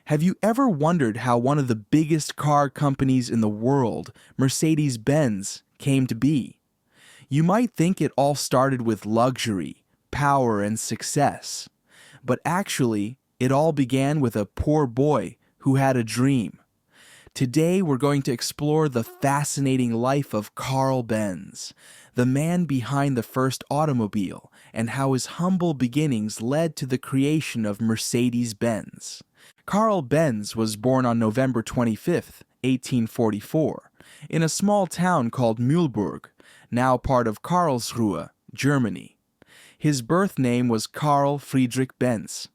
Have you ever wondered how one of the biggest car companies in the world, Mercedes-Benz, came to be? You might think it all started with luxury, power, and success. But actually, it all began with a poor boy who had a dream. Today, we're going to explore the fascinating life of Karl Benz, the man behind the first automobile, and how his humble beginnings led to the creation of Mercedes-Benz. Karl Benz was born on November 25, 1844, in a small town called Mühlburg, now part of Karlsruhe, Germany. His birth name was Karl Friedrich Benz.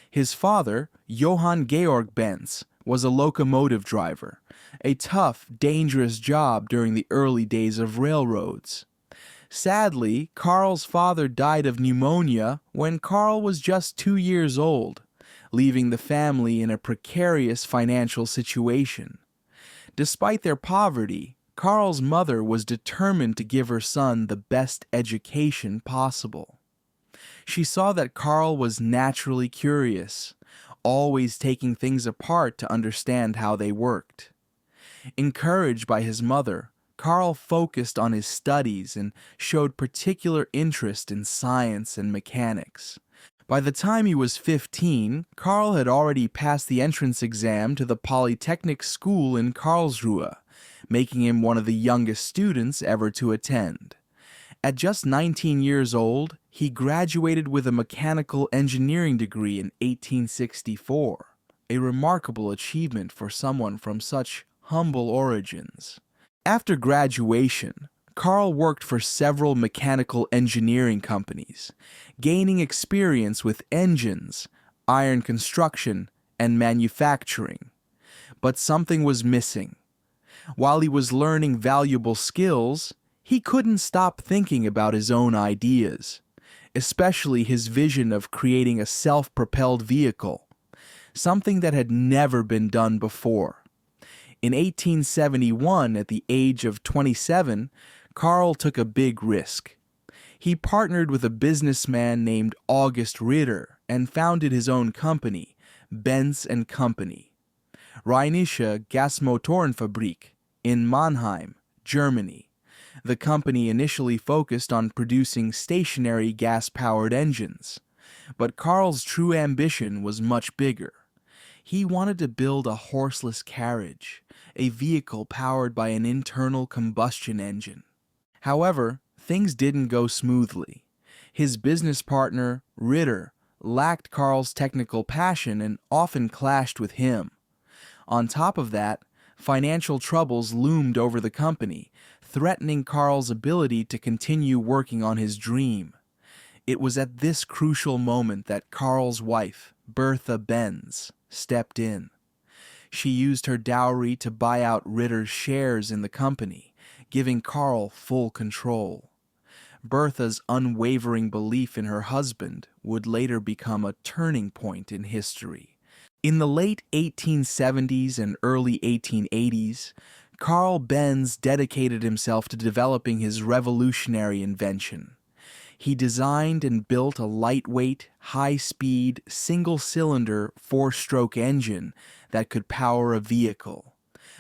His father, Johann Georg Benz, was a locomotive driver, a tough, dangerous job during the early days of railroads. Sadly, Karl's father died of pneumonia when Karl was just 2 years old, leaving the family in a precarious financial situation. Despite their poverty, Karl's mother was determined to give her son the best education possible. She saw that Karl was naturally curious, always taking things apart to understand how they worked. Encouraged by his mother, Karl focused on his studies and showed particular interest in science and mechanics. By the time he was 15, Karl had already passed the entrance exam to the Polytechnic School in Karlsruhe, making him one of the youngest students ever to attend. At just 19 years old, he graduated with a mechanical engineering degree in 1864, a remarkable achievement for someone from such humble origins. After graduation, Karl worked for several mechanical engineering companies, gaining experience with engines, iron construction, and manufacturing. But something was missing. While he was learning valuable skills, he couldn't stop thinking about his own ideas, especially his vision of creating a self-propelled vehicle, something that had never been done before. In 1871, at the age of 27, Karl took a big risk. He partnered with a businessman named August Ritter and founded his own company, Benz and Company, Rheinische Gasmotorenfabrik, in Mannheim, Germany. The company initially focused on producing stationary gas-powered engines, but Karl's true ambition was much bigger. He wanted to build a horseless carriage, a vehicle powered by an internal combustion engine. However, things didn't go smoothly. His business partner, Ritter, lacked Karl's technical passion and often clashed with him. On top of that, financial troubles loomed over the company, threatening Karl's ability to continue working on his dream. It was at this crucial moment that Karl's wife, Bertha Benz, stepped in. She used her dowry to buy out Ritter's shares in the company, giving Karl full control. Bertha's unwavering belief in her husband would later become a turning point in history. In the late 1870s and early 1880s, Karl Benz dedicated himself to developing his revolutionary invention. He designed and built a lightweight, high-speed, single-cylinder, four-stroke engine that could power a vehicle.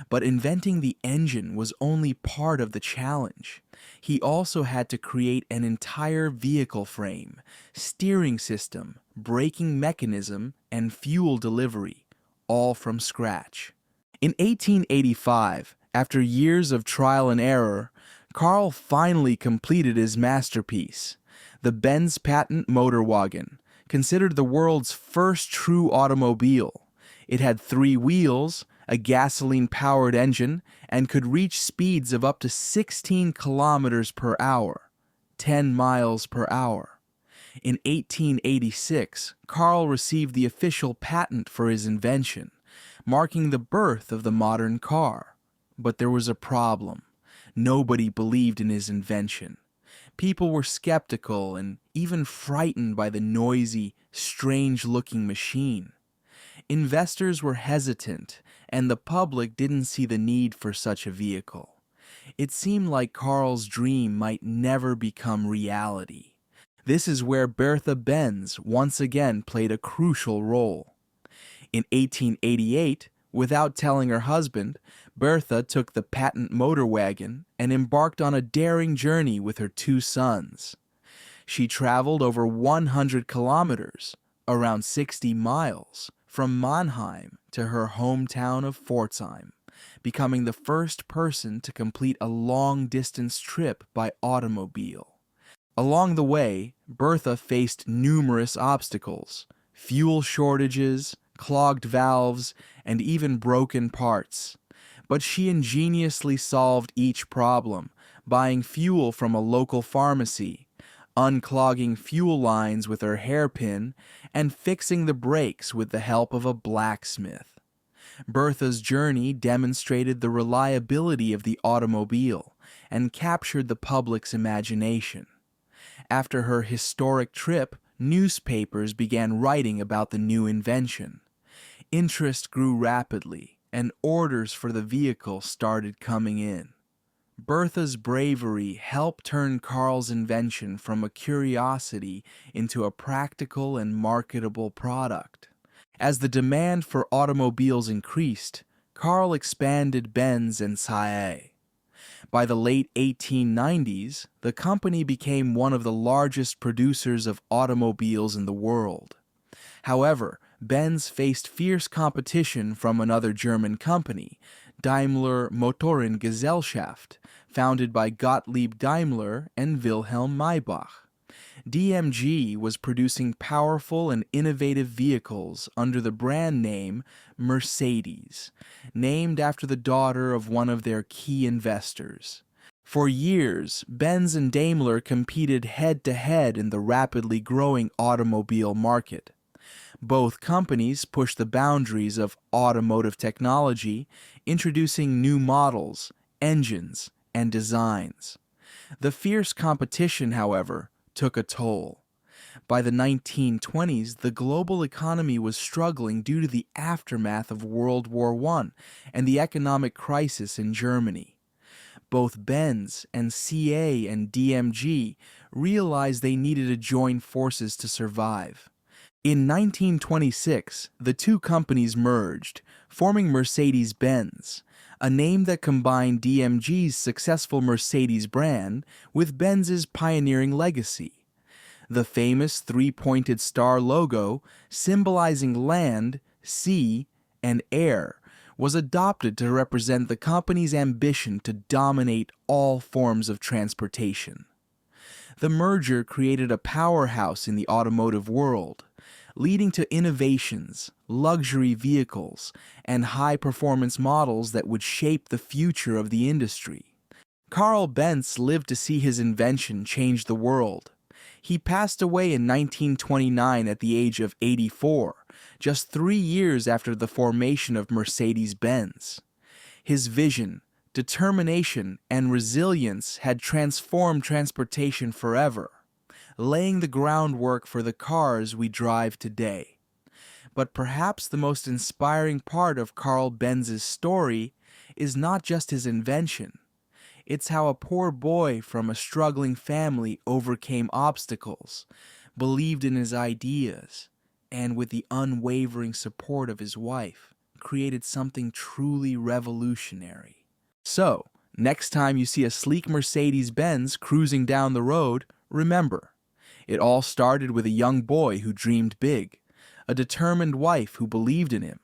But inventing the engine was only part of the challenge. He also had to create an entire vehicle frame, steering system, braking mechanism, and fuel delivery, all from scratch. In 1885, after years of trial and error, Karl finally completed his masterpiece, the Benz patent motor wagon, considered the world's first true automobile. It had 3 wheels, a gasoline-powered engine, and could reach speeds of up to 16 kilometers per hour, 10 miles per hour. In 1886, Karl received the official patent for his invention, marking the birth of the modern car. But there was a problem. Nobody believed in his invention. People were skeptical and even frightened by the noisy, strange-looking machine. Investors were hesitant, and the public didn't see the need for such a vehicle. It seemed like Karl's dream might never become reality. This is where Bertha Benz once again played a crucial role. In 1888, without telling her husband, Bertha took the patent motor wagon and embarked on a daring journey with her 2 sons. She traveled over 100 kilometers, around 60 miles, from Mannheim to her hometown of Pforzheim, becoming the first person to complete a long-distance trip by automobile. Along the way, Bertha faced numerous obstacles: fuel shortages, clogged valves, and even broken parts. But she ingeniously solved each problem, buying fuel from a local pharmacy, unclogging fuel lines with her hairpin, and fixing the brakes with the help of a blacksmith. Bertha's journey demonstrated the reliability of the automobile and captured the public's imagination. After her historic trip, newspapers began writing about the new invention. Interest grew rapidly, and orders for the vehicle started coming in. Bertha's bravery helped turn Karl's invention from a curiosity into a practical and marketable product. As the demand for automobiles increased, Karl expanded Benz and Sae. By the late 1890s, the company became one of the largest producers of automobiles in the world. However, Benz faced fierce competition from another German company, Daimler Motorengesellschaft, founded by Gottlieb Daimler and Wilhelm Maybach. DMG was producing powerful and innovative vehicles under the brand name Mercedes, named after the daughter of one of their key investors. For years, Benz and Daimler competed head-to-head in the rapidly growing automobile market. Both companies pushed the boundaries of automotive technology, introducing new models, engines, and designs. The fierce competition, however, took a toll. By the 1920s, the global economy was struggling due to the aftermath of World War I and the economic crisis in Germany. Both Benz and CA and DMG realized they needed to join forces to survive. In 1926, the two companies merged, forming Mercedes-Benz, a name that combined DMG's successful Mercedes brand with Benz's pioneering legacy. The famous three-pointed star logo, symbolizing land, sea, and air, was adopted to represent the company's ambition to dominate all forms of transportation. The merger created a powerhouse in the automotive world, leading to innovations, luxury vehicles, and high-performance models that would shape the future of the industry. Karl Benz lived to see his invention change the world. He passed away in 1929 at the age of 84, just 3 years after the formation of Mercedes-Benz. His vision, determination, and resilience had transformed transportation forever, laying the groundwork for the cars we drive today. But perhaps the most inspiring part of Karl Benz's story is not just his invention. It's how a poor boy from a struggling family overcame obstacles, believed in his ideas, and with the unwavering support of his wife, created something truly revolutionary. So, next time you see a sleek Mercedes-Benz cruising down the road, remember, it all started with a young boy who dreamed big, a determined wife who believed in him,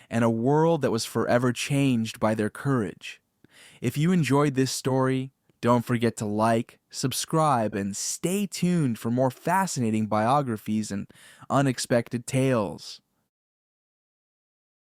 and a world that was forever changed by their courage. If you enjoyed this story, don't forget to like, subscribe, and stay tuned for more fascinating biographies and unexpected tales.